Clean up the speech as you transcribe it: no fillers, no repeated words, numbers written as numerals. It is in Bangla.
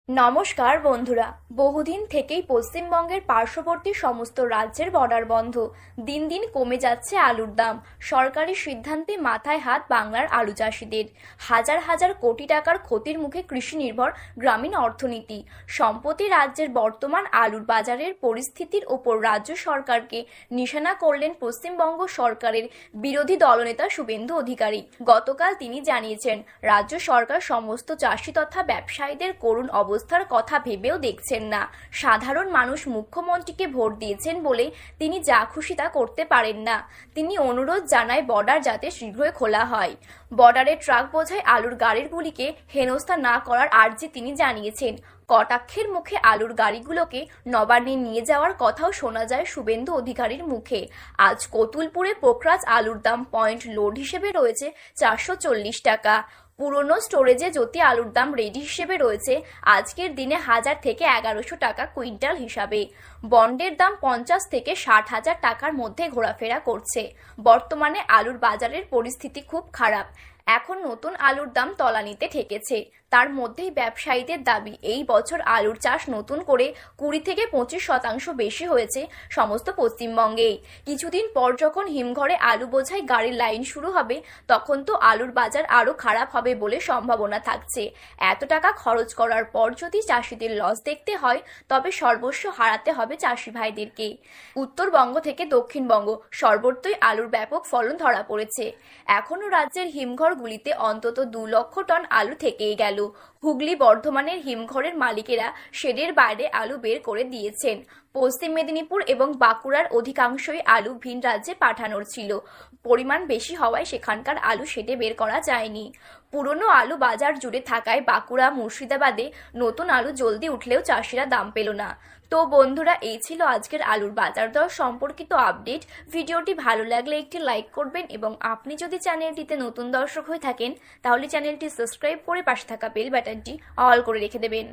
নমস্কার বন্ধুরা। বহুদিন থেকেই পশ্চিমবঙ্গের পার্শ্ববর্তী সমস্ত রাজ্যের বর্ডার বন্ধ। দিন দিন কমে যাচ্ছে আলুর দাম। সরকারি সিদ্ধান্তে মাথায় হাত বাংলার আলু চাষিদের। হাজার হাজার কোটি টাকার ক্ষতির মুখে কৃষি নির্ভর গ্রামীণ অর্থনীতি। সম্প্রতি রাজ্যের বর্তমান আলুর বাজারের পরিস্থিতির ওপর রাজ্য সরকারকে নিশানা করলেন পশ্চিমবঙ্গ সরকারের বিরোধী দলনেতা শুভেন্দু অধিকারী। গতকাল তিনি জানিয়েছেন, রাজ্য সরকার সমস্ত চাষি তথা ব্যবসায়ীদের করুণ অবস্থার কথা ভেবেও দেখছেন না। সাধারণ মানুষ মুখ্যমন্ত্রীকে ভোট দিয়েছেন বলে তিনি যা খুশি তা করতে পারেন না। তিনি অনুরোধ জানায় বর্ডার যাতে শীঘ্রই খোলা হয়। বর্ডারে ট্রাক বোঝাই আলুর গাড়িগুলিকে হেনস্থা না করার আর্জি তিনি জানিয়েছেন। কটাক্ষের মুখে আলুর গাড়িগুলোকে নবান্নে নিয়ে যাওয়ার কথাও শোনা যায় শুভেন্দু অধিকারীর মুখে। আজ কতুলপুরে পোখরাজ আলুর দাম পয়েন্ট লোড হিসেবে রয়েছে 440 টাকা। পুরনো স্টোরেজে জ্যোতি আলুর দাম রেডি হিসেবে রয়েছে আজকের দিনে 1000 থেকে 1100 টাকা কুইন্টাল হিসাবে। বন্ডের দাম 50 থেকে 60,000 টাকার মধ্যে ঘোরাফেরা করছে। বর্তমানে আলুর বাজারের পরিস্থিতি খুব খারাপ। এখন নতুন আলুর দাম তলানিতে ঠেকেছে। তার মধ্যেই ব্যবসায়ীদের দাবি, এই বছর আলুর চাষ নতুন করে 20 থেকে 25% বেশি হয়েছে সমস্ত পশ্চিমবঙ্গেই। কিছুদিন পর যখন হিমঘরে আলু বোঝাই গাড়ির লাইন শুরু হবে, তখন তো আলুর বাজার আরো খারাপ হবে বলে সম্ভাবনা থাকছে। এত টাকা খরচ করার পর যদি চাষিদের লস দেখতে হয়, তবে সর্বস্ব হারাতে হবে চাষি ভাইদেরকে। উত্তরবঙ্গ থেকে দক্ষিণবঙ্গ সর্বত্রই আলুর ব্যাপক ফলন ধরা পড়েছে। এখনো রাজ্যের হিমঘরগুলিতে অন্তত 2 লক্ষ টন আলু থেকেই গেল। হুগলি বর্ধমানের হিমঘরের মালিকেরা শেডের বাইরে আলু বের করে দিয়েছেন। পশ্চিম মেদিনীপুর এবং বাঁকুড়ার অধিকাংশই আলু ভিন রাজ্যে পাঠানোর ছিল। পরিমাণ বেশি হওয়ায় সেখানকার আলু শেডে বের করা যায়নি। পুরনো আলু বাজার জুড়ে থাকায় বাঁকুড়া মুর্শিদাবাদে নতুন আলু জলদি উঠলেও চাষিরা দাম পেল না। তো বন্ধুরা, এই ছিল আজকের আলুর বাজার দর সম্পর্কিত আপডেট। ভিডিওটি ভালো লাগলে একটি লাইক করবেন এবং আপনি যদি চ্যানেলটিতে নতুন দর্শক হয়ে থাকেন, তাহলে চ্যানেলটি সাবস্ক্রাইব করে পাশে থাকা বেল বাটনটি অল করে রেখে দেবেন।